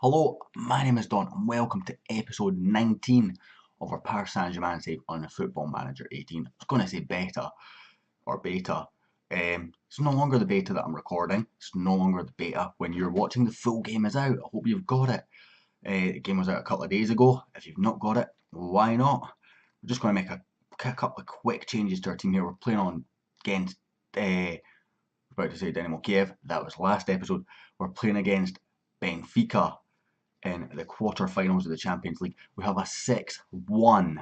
Hello, my name is Don and welcome to episode 19 of our Paris Saint Germain save on the Football Manager 18. I was going to say beta or beta. It's no longer the beta that I'm recording. It's no longer the beta when you're watching. The full game is out. I hope you've got it. The game was out a couple of days ago. If you've not got it, why not? We're just going to make a couple of quick changes to our team here. We're playing on against, about to say Dynamo Kiev. That was last episode. We're playing against Benfica in the quarter-finals of the Champions League. We have a 6-1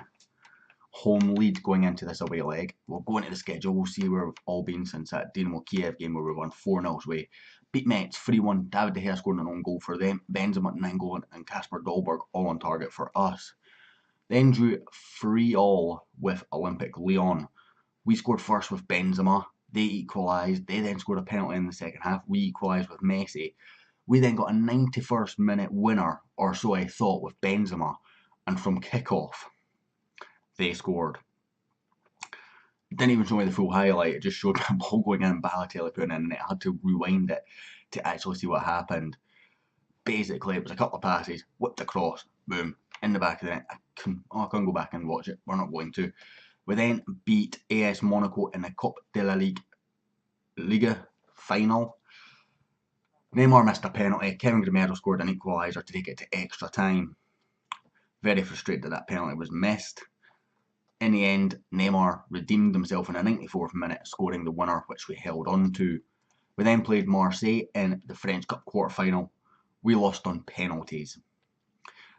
home lead going into this away leg. We'll go into the schedule. We'll see where we've all been since that Dynamo Kiev game where we won 4-0 away. Beat Metz 3-1. David De Gea scored an own goal for them. Benzema 9 goal and Kasper Dolberg all on target for us. Then drew 3-3 with Olympic Lyon. We scored first with Benzema. They equalised. They then scored a penalty in the second half. We equalised with Messi. We then got a 91st minute winner, or so I thought, with Benzema. And from kickoff, they scored. It didn't even show me the full highlight. It just showed me a ball going in and Balotelli putting in, and I had to rewind it to actually see what happened. Basically, it was a couple of passes, whipped across, boom, in the back of the net. I couldn't go back and watch it. We're not going to. We then beat AS Monaco in the Coupe de la Liga final. Neymar missed a penalty. Kevin Gameiro scored an equaliser to take it to extra time. Very frustrated that that penalty was missed. In the end, Neymar redeemed himself in the 94th minute, scoring the winner, which we held on to. We then played Marseille in the French Cup quarter-final. We lost on penalties.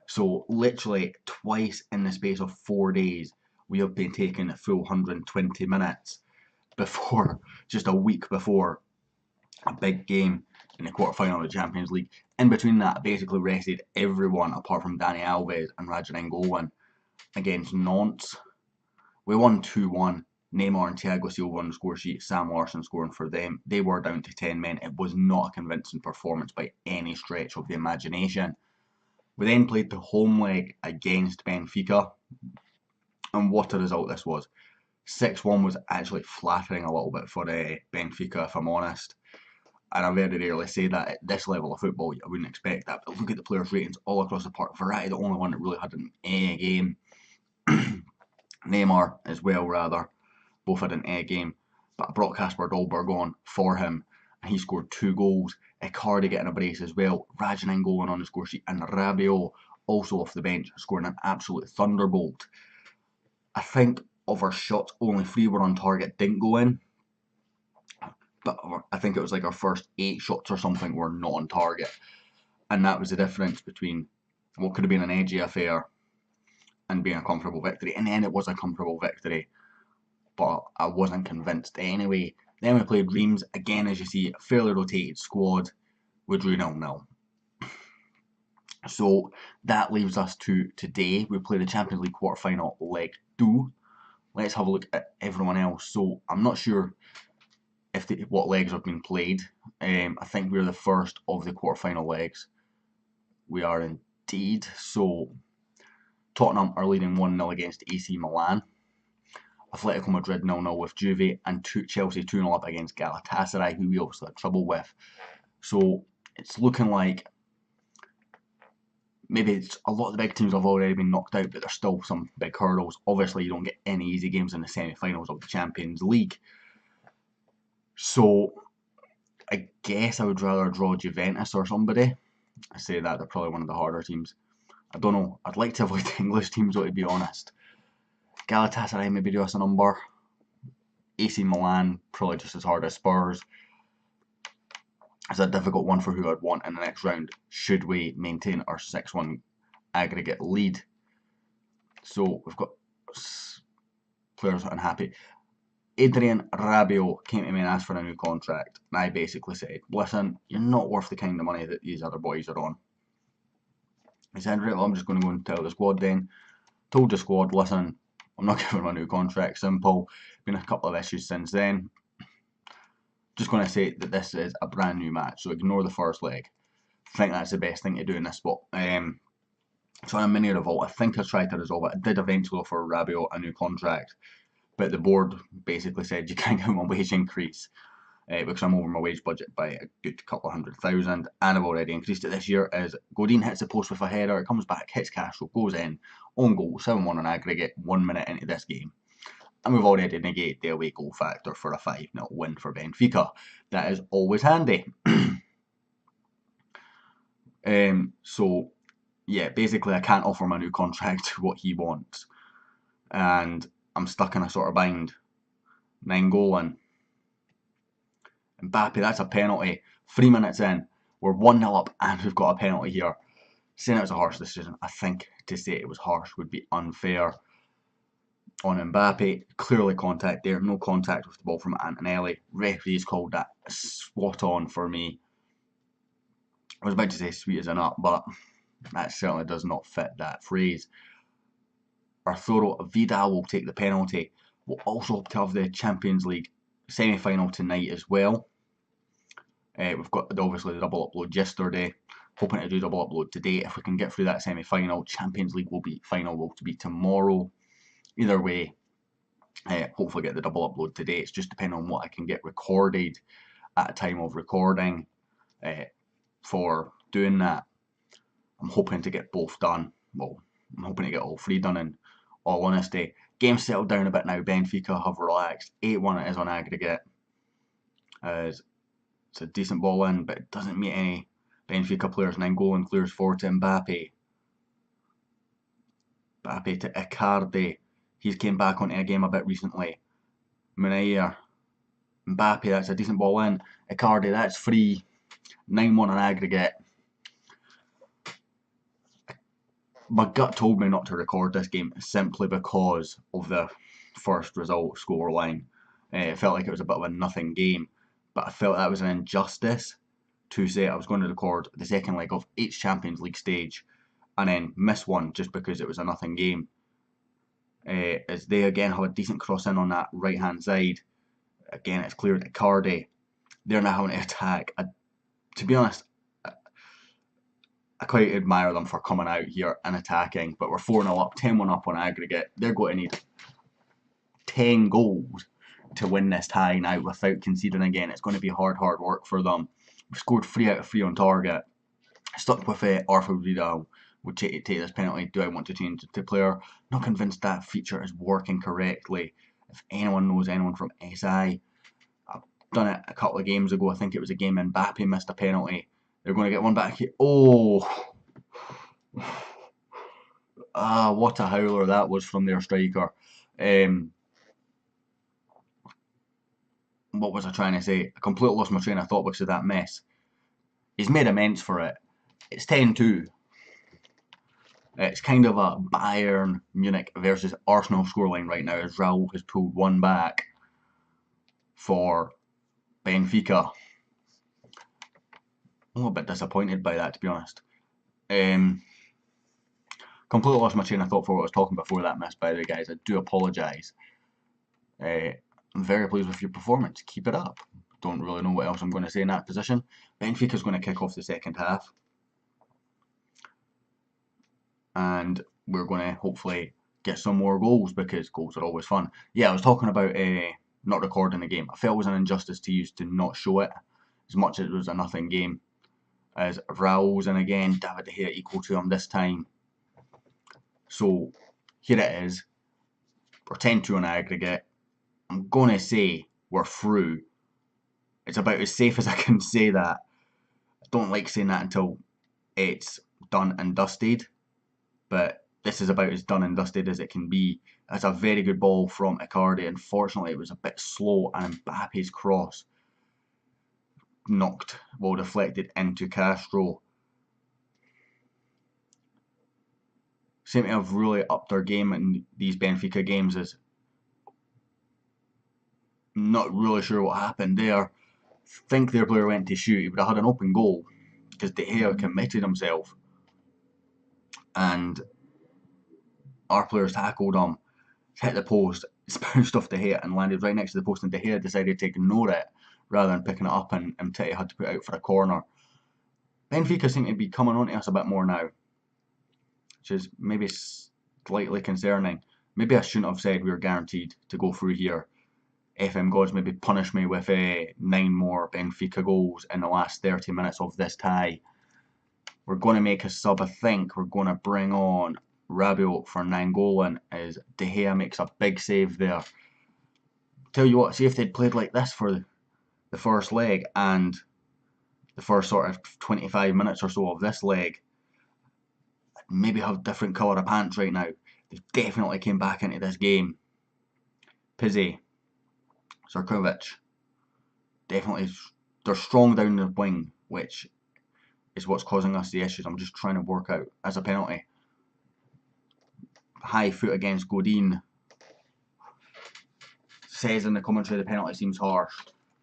So literally twice in the space of 4 days, we have been taking a full 120 minutes before, just a week before a big game in the quarter-final of the Champions League. In between that, I basically rested everyone apart from Dani Alves and Raja Nainggolan against Nantes. We won 2-1. Neymar and Thiago Silva on the score sheet, Sam Larsson scoring for them. They were down to 10 men. It was not a convincing performance by any stretch of the imagination. We then played the home leg against Benfica, and what a result this was. 6-1 was actually flattering a little bit for Benfica, if I'm honest. And I very rarely say that at this level of football. I wouldn't expect that. But look at the players' ratings all across the park. Verratti, the only one that really had an A game. Neymar as well, rather. Both had an A game. But I brought Kasper Dolberg on for him, and he scored 2 goals. Icardi getting a brace as well. Raja Nainggolan on the score sheet, and Rabiot also off the bench, scoring an absolute thunderbolt. I think of our shots, only 3 were on target, didn't go in. But I think it was like our first 8 shots or something were not on target. And that was the difference between what could have been an edgy affair and being a comfortable victory. In the end, it was a comfortable victory, but I wasn't convinced anyway. Then we played Reims, again, as you see, a fairly rotated squad. We drew 0-0. So that leaves us to today. We play the Champions League quarter-final leg 2. Let's have a look at everyone else. So I'm not sure what legs have been played. I think we're the first of the quarter-final legs. We are indeed. So Tottenham are leading 1-0 against AC Milan. Atletico Madrid 0-0 with Juve, and Chelsea 2-0 up against Galatasaray, who we obviously had trouble with. So it's looking like maybe a lot of the big teams have already been knocked out, but there's still some big hurdles. Obviously, you don't get any easy games in the semi-finals of the Champions League. So I guess I would rather draw Juventus or somebody. I say that they're probably one of the harder teams. I don't know. I'd like to avoid the English teams, though, to be honest. Galatasaray maybe do us a number. AC Milan probably just as hard as Spurs. It's a difficult one for who I'd want in the next round, should we maintain our 6-1 aggregate lead. So we've got players unhappy. Adrien Rabiot came to me and asked for a new contract, and I basically said, listen, you're not worth the kind of money that these other boys are on. He said, right, well, I'm just going to go and tell the squad then. Told the squad, listen, I'm not giving him a new contract, simple. Been a couple of issues since then. Just going to say that this is a brand new match, so ignore the first leg. I think that's the best thing to do in this spot. So in a mini revolt, I think I tried to resolve it. I did eventually offer Rabiot a new contract, but the board basically said you can't give him a wage increase. because I'm over my wage budget by a good couple of $100,000, and I've already increased it this year, is Godin hits the post with a header, it comes back, hits Castro, goes in, own goal, 7-1 on aggregate, 1 minute into this game. And we've already negated the away goal factor for a 5-0 win for Benfica. That is always handy. So, yeah, basically I can't offer my new contract what he wants. And I'm stuck in a sort of bind. 9 goal in. Mbappe, that's a penalty. 3 minutes in, we're 1-0 up and we've got a penalty here. Saying it was a harsh decision, I think to say it was harsh would be unfair on Mbappe. Clearly contact there, no contact with the ball from Antonelli. Referees called that spot on for me. I was about to say sweet as a nut, but that certainly does not fit that phrase. Arturo Vidal will take the penalty. We'll also hope to have the Champions League semi-final tonight as well. We've got obviously the double upload yesterday. Hoping to do double upload today. If we can get through that semi-final, Champions League final will be tomorrow. Either way, hopefully get the double upload today. It's just depending on what I can get recorded at a time of recording for doing that. I'm hoping to get both done. Well, I'm hoping to get all 3 done in all honesty. Game settled down a bit now. Benfica have relaxed. 8-1 it is on aggregate. It's a decent ball in, but it doesn't meet any Benfica players. 9 goal and clears forward to Mbappe. Mbappe to Icardi. He's came back onto a game a bit recently. Munayer. Mbappe, that's a decent ball in. Icardi, that's free. 9-1 on aggregate. My gut told me not to record this game simply because of the first result scoreline. It felt like it was a bit of a nothing game, but I felt that was an injustice to say I was going to record the second leg of each Champions League stage and then miss one just because it was a nothing game. As they again have a decent cross in on that right hand side. Again, it's cleared to Icardi. They're now having to attack. To be honest, I quite admire them for coming out here and attacking, but we're 4-0 up, 10-1 up on aggregate. They're going to need 10 goals to win this tie now without conceding again. It's going to be hard work for them. We've scored 3 out of 3 on target. Stuck with Arthur Vidal. Would take this penalty. Do I want to change it to player? Not convinced that feature is working correctly. If anyone knows anyone from SI, I've done it a couple of games ago. I think it was a game Mbappe missed a penalty. They're going to get one back here. Oh! What a howler that was from their striker. What was I trying to say? I completely lost my train of thought because of that mess. He's made amends for it. It's 10-2. It's kind of a Bayern Munich versus Arsenal scoreline right now as Raul has pulled one back for Benfica. I'm a little bit disappointed by that, to be honest. Completely lost my train of thought for what I was talking before that miss, by the way, guys. I do apologise. I'm very pleased with your performance. Keep it up. Don't really know what else I'm going to say in that position. Benfica's going to kick off the second half. And we're going to hopefully get some more goals because goals are always fun. Yeah, I was talking about not recording the game. I felt it was an injustice to use to not show it as much as it was a nothing game. As Raul's in again, David De Gea equal to him this time. So here it is. We're 10-2 on aggregate. I'm going to say we're through. It's about as safe as I can say that. I don't like saying that until it's done and dusted. But this is about as done and dusted as it can be. That's a very good ball from Icardi. Unfortunately, it was a bit slow, and Mbappe's cross deflected into Castro. Seem to have really upped their game in these Benfica games. Is not really sure what happened there. Think their player went to shoot. He would have had an open goal because De Gea committed himself. And our players tackled him, hit the post, it's bounced off De Gea and landed right next to the post, and De Gea decided to ignore it rather than picking it up, and Titi had to put it out for a corner. Benfica seem to be coming on to us a bit more now, which is maybe slightly concerning. Maybe I shouldn't have said we were guaranteed to go through here. FM gods maybe punish me with 9 more Benfica goals in the last 30 minutes of this tie. We're going to make a sub, I think. We're going to bring on Rabiot for Nainggolan as De Gea makes a big save there. Tell you what, see if they'd played like this for the first leg and the first sort of 25 minutes or so of this leg, maybe have different colour of pants right now. They've definitely came back into this game. Pizzi, Zirkovic, definitely, they're strong down the wing, which is what's causing us the issues. I'm just trying to work out as a penalty. High foot against Godin. Says in the commentary the penalty seems harsh.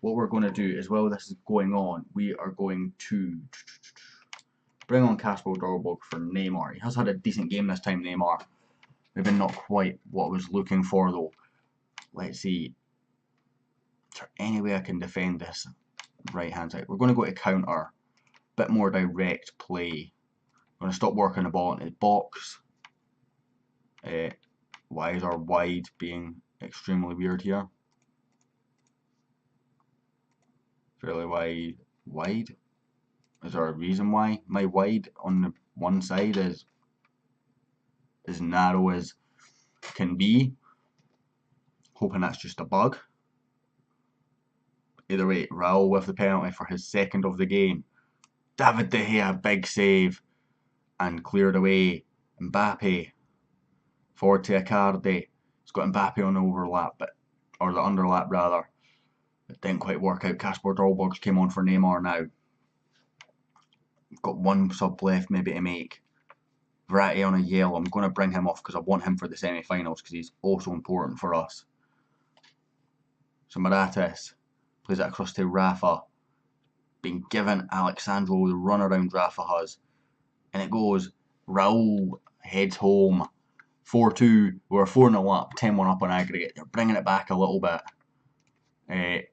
What we're going to do is, while this is going on, we are going to bring on Kasper Dolberg for Neymar. He has had a decent game this time, Neymar. Maybe not quite what I was looking for though. Let's see. Is there any way I can defend this right hand side? We're going to go to counter. Bit more direct play. I'm going to stop working the ball into the box. Why is our wide being extremely weird here? Fairly wide. Wide? Is there a reason why my wide on the one side is as narrow as can be? Hoping that's just a bug. Either way, Raul with the penalty for his second of the game. David De Gea, big save. And cleared away. Mbappe. Forward to Icardi. He's got Mbappe on the overlap, or the underlap rather. It didn't quite work out. Kasper Dolberg came on for Neymar now. We've got one sub left maybe to make. Verratti on a yellow. I'm going to bring him off because I want him for the semi-finals because he's also important for us. So Maratis plays it across to Rafa. Being given Alexandro the runaround Rafa has. And it goes. Raul heads home. 4-2. We're 4-0 up. 10-1 up on aggregate. They're bringing it back a little bit.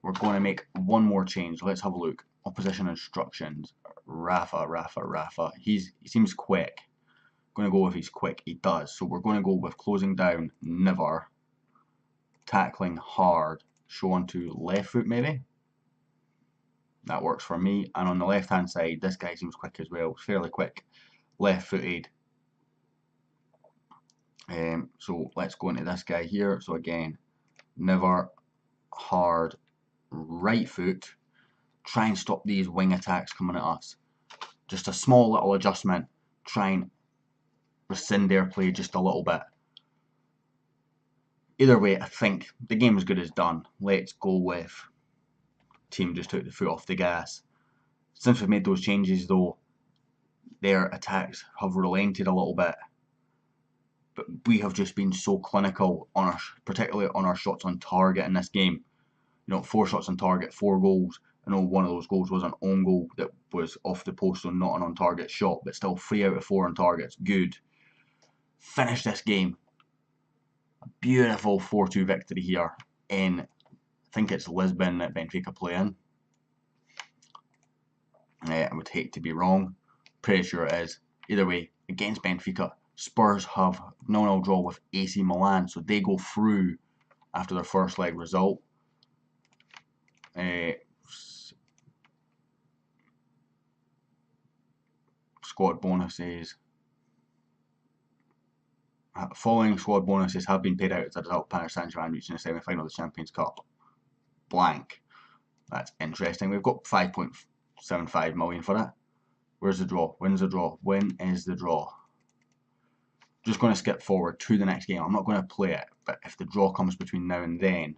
We're going to make one more change. Let's have a look. Opposition instructions. Rafa. He seems quick. Going to go if he's quick. He does. So we're going to go with closing down. Never. Tackling hard. Show onto left foot maybe. That works for me. And on the left hand side, this guy seems quick as well. Fairly quick. Left footed. So let's go into this guy here. So again, never, hard, right foot. Try and stop these wing attacks coming at us. Just a small little adjustment. Try and rescind their play just a little bit. Either way, I think the game as good as done. Let's go with team just took the foot off the gas. Since we've made those changes though, their attacks have relented a little bit. But we have just been so clinical on our, particularly on our shots on target in this game. You know, 4 shots on target, 4 goals. I know one of those goals was an own goal that was off the post, so not an on target shot, but still 3 out of 4 on targets. Good. Finish this game. A beautiful 4-2 victory here in, I think it's Lisbon that Benfica play in. I would hate to be wrong. Pretty sure it is. Either way, against Benfica, Spurs have 0-0 draw with AC Milan, so they go through after their first leg result. Squad bonuses. Following squad bonuses have been paid out as a result of Paris Saint Germain reaching the semi-final of the Champions Cup. Blank. That's interesting. We've got 5.75 million for that. Where's the draw? When's the draw? When is the draw? Just going to skip forward to the next game. I'm not going to play it, but if the draw comes between now and then,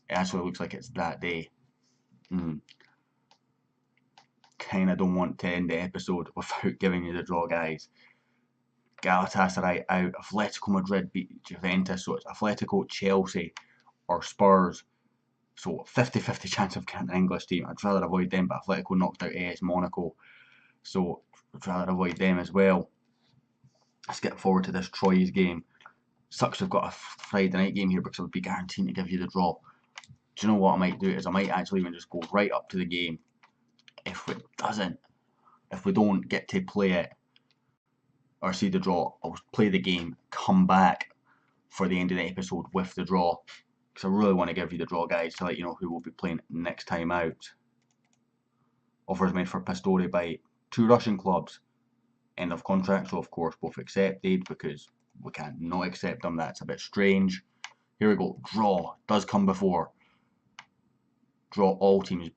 it actually looks like it's that day. Kind of don't want to end the episode without giving you the draw, guys. Galatasaray out. Atletico Madrid beat Juventus, so it's Atletico, Chelsea, or Spurs. So 50-50 chance of getting an English team. I'd rather avoid them, but Atletico knocked out AS Monaco, so I'd rather avoid them as well. Skip forward to this Troyes game. Sucks we've got a Friday night game here because I would be guaranteed to give you the draw. Do you know what I might do? Is I might actually even just go right up to the game. If we don't get to play it or see the draw, I'll play the game, come back for the end of the episode with the draw. because I really want to give you the draw, guys, to let you know who will be playing next time out. Offers made for Pastore by 2 Russian clubs. End of contract, so of course both accepted, because we can't not accept them. That's a bit strange. Here we go. Draw does come before. Draw all teams.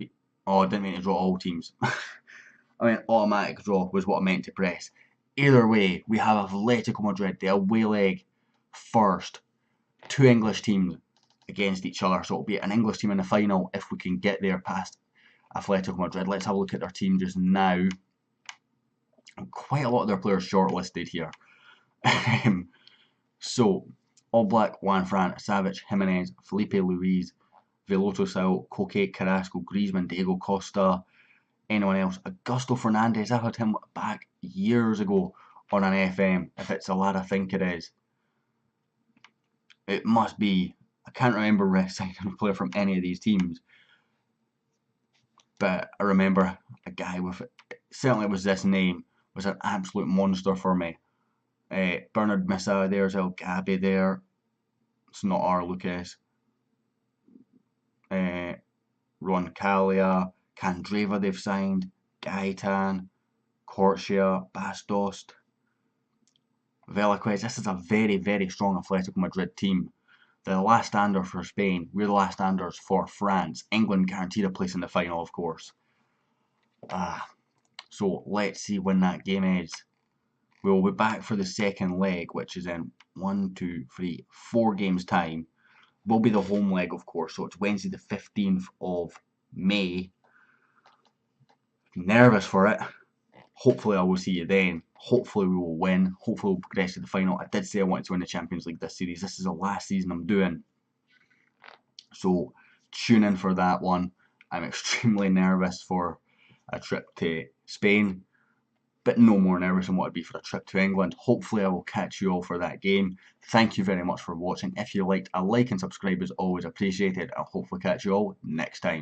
Oh, I didn't mean to draw all teams. I mean, automatic draw was what I meant to press. Either way, we have Atletico Madrid, the away leg first. 2 English teams against each other, so it'll be an English team in the final if we can get there past Atletico Madrid. Let's have a look at their team just now. Quite a lot of their players shortlisted here. So, All Black, Juan Fran, Savic, Jimenez, Felipe Luis, Veloto Sao, Koke, Carrasco, Griezmann, Diego Costa, anyone else. Augusto Fernandez, I had him back years ago on an FM, if it's a lad I think it is. It must be. I can't remember signing a player from any of these teams, but I remember a guy with it. Certainly it was this name, was an absolute monster for me. Bernard Missa, there's El Gabi there. It's not our Lucas. Roncalia, Candreva they've signed, Gaetan, Corsia, Bastos, Velázquez. This is a very, very strong Atletico Madrid team. They're the last standard for Spain. We're the last standards for France. England guaranteed a place in the final, of course. So let's see when that game is. We'll be back for the second leg, which is in 4 games time. Will be the home leg, of course. So it's Wednesday the 15th of May. Nervous for it. Hopefully I will see you then. Hopefully we will win. Hopefully we'll progress to the final. I did say I wanted to win the Champions League this series. This is the last season I'm doing. So tune in for that one. I'm extremely nervous for a trip to Spain, but no more nervous than what I'd be for a trip to England. Hopefully I will catch you all for that game. Thank you very much for watching. If you liked, a like and subscribe is always appreciated. I'll hopefully catch you all next time.